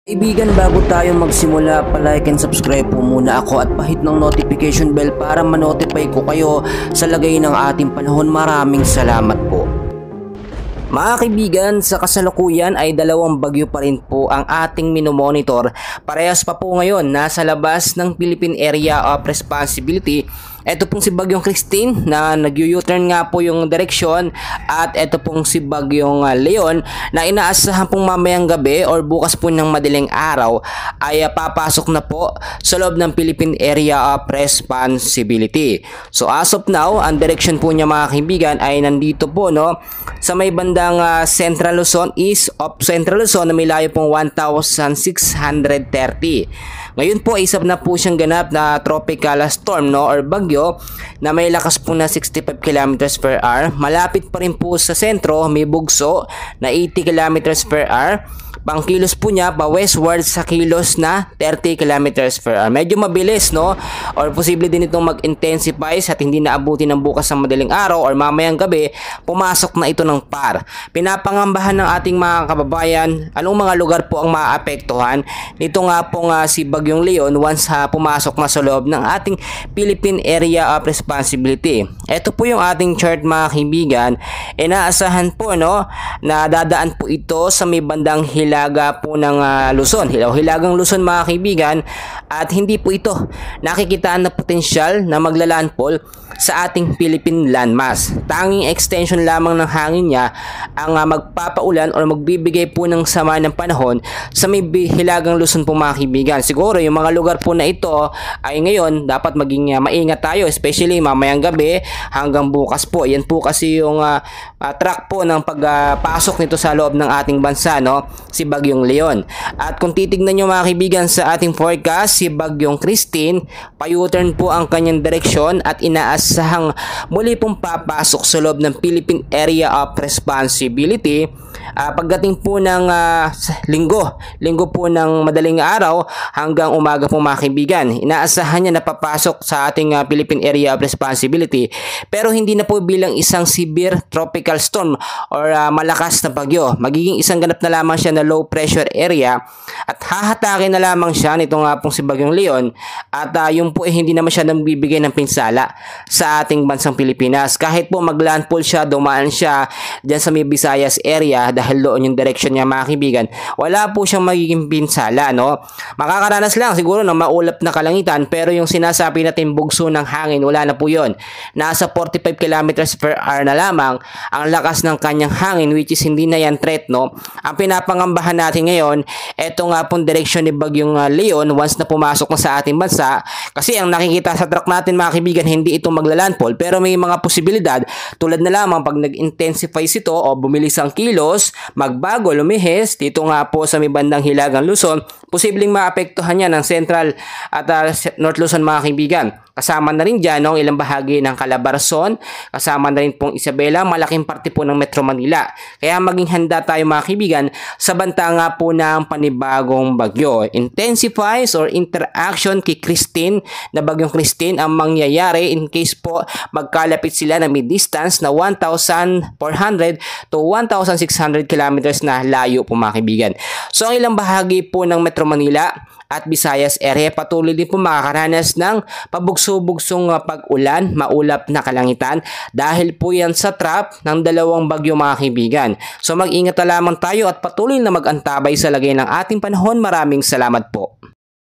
Kaibigan, bago tayo magsimula, palike and subscribe po muna ako at pahit ng notification bell para ma-notify ko kayo sa lagay ng ating panahon. Maraming salamat po. Mga kaibigan, sa kasalukuyan ay dalawang bagyo pa rin po ang ating minomonitor. Parehas pa po ngayon nasa labas ng Philippine Area of Responsibility. Ito pong si Bagyong Christine na nag-U-turn nga po yung direksyon, at ito pong si Bagyong Leon na inaasahan pong mamayang gabi or bukas po ng madaling araw ay papasok na po sa loob ng Philippine Area of Responsibility. So as of now, ang direksyon po niya mga kaibigan ay nandito po sa may bandang Central Luzon, east of Central Luzon, na may layo pong 1,630. Ngayon po isa na po siyang ganap na tropical storm or bagyo na may lakas po na 65 km per hour. Malapit pa rin po sa sentro, may bugso na 80 km per hour. Pang kilos po niya pa westward sa kilos na 30 km per hour. Medyo mabilis or posible din itong mag-intensify at hindi naabuti ng bukas ng madaling araw or mamayang gabi, pumasok na ito ng PAR. Pinapangambahan ng ating mga kababayan anong mga lugar po ang maapektuhan nito nga po si Bagyong Leon once pumasok na sa loob ng ating Philippine Area of Responsibility. Ito po yung ating chart mga kaibigan. Inaasahan po na dadaan po ito sa may bandang hilaga po ng Luzon, hilagang Luzon mga kaibigan, at hindi po ito nakikitaan na potensyal na maglalandfall sa ating Philippine landmass. Tanging extension lamang ng hangin niya ang magpapaulan o magbibigay po ng sama ng panahon sa may hilagang Luzon po mga kaibigan. Siguro yung mga lugar po na ito ay ngayon dapat maging maingat tayo, especially mamayang gabi hanggang bukas po. Yan po kasi yung track po ng pagpasok nito sa loob ng ating bansa, si Bagyong Leon. At kung titignan nyo mga kaibigan sa ating forecast, si Bagyong Christine, pa-U-turn po ang kanyang direksyon at inaasahang muli pong papasok sa loob ng Philippine Area of Responsibility pagdating po ng linggo po ng madaling araw hanggang umaga po mga kaibigan. Inaasahan niya na papasok sa ating Philippine Area of Responsibility, pero hindi na po bilang isang severe tropical storm or malakas na bagyo. Magiging isang ganap na lamang siya na low pressure area at hahatakin na lamang siya nito nga pong si Bagyong Leon, at yung po hindi naman siya nagbibigay ng pinsala sa ating bansang Pilipinas. Kahit po maglandfall siya, dumaan siya dyan sa may Visayas area dahil doon yung direction niya mga kaibigan, wala po siyang magiging pinsala. Makakaranas lang siguro ng maulap na kalangitan, pero yung sinasabi natin bugso ng hangin, wala na po yun. Nasa 45 km per hour na lamang ang lakas ng kanyang hangin, which is hindi na yan threat. Ang pinapangambahan natin ngayon, eto nga pong direksyon ni Bagyong Leon once na pumasok na sa ating bansa, kasi ang nakikita sa track natin mga kaibigan, hindi ito maglalandfall, pero may mga posibilidad tulad na lamang pag nag-intensify ito o bumilis ang kilos, magbago, lumihis dito nga po sa may bandang hilagang Luzon, posibleng maapektuhan niya ng Central at North Luzon mga kaibigan. Kasama na rin dyan ilang bahagi ng Calabarzon, kasama na rin pong Isabela, malaking parte po ng Metro Manila. Kaya maging handa tayo mga kaibigan sa banta nga po ng panibagong bagyo. Intensifies or interaction kay Christine na Bagyong Christine ang mangyayari in case po magkalapit sila na may distance na 1,400 to 1,600 kilometers na layo po mga kaibigan. So ang ilang bahagi po ng Metro Manila at Visayas area patuloy din po makakaranas ng pabugso-bugsong pag-ulan, maulap na kalangitan dahil po yan sa trap ng dalawang bagyo mga kaibigan. So mag-ingat na lamang tayo at patuloy na mag-antabay sa lagay ng ating panahon. Maraming salamat po.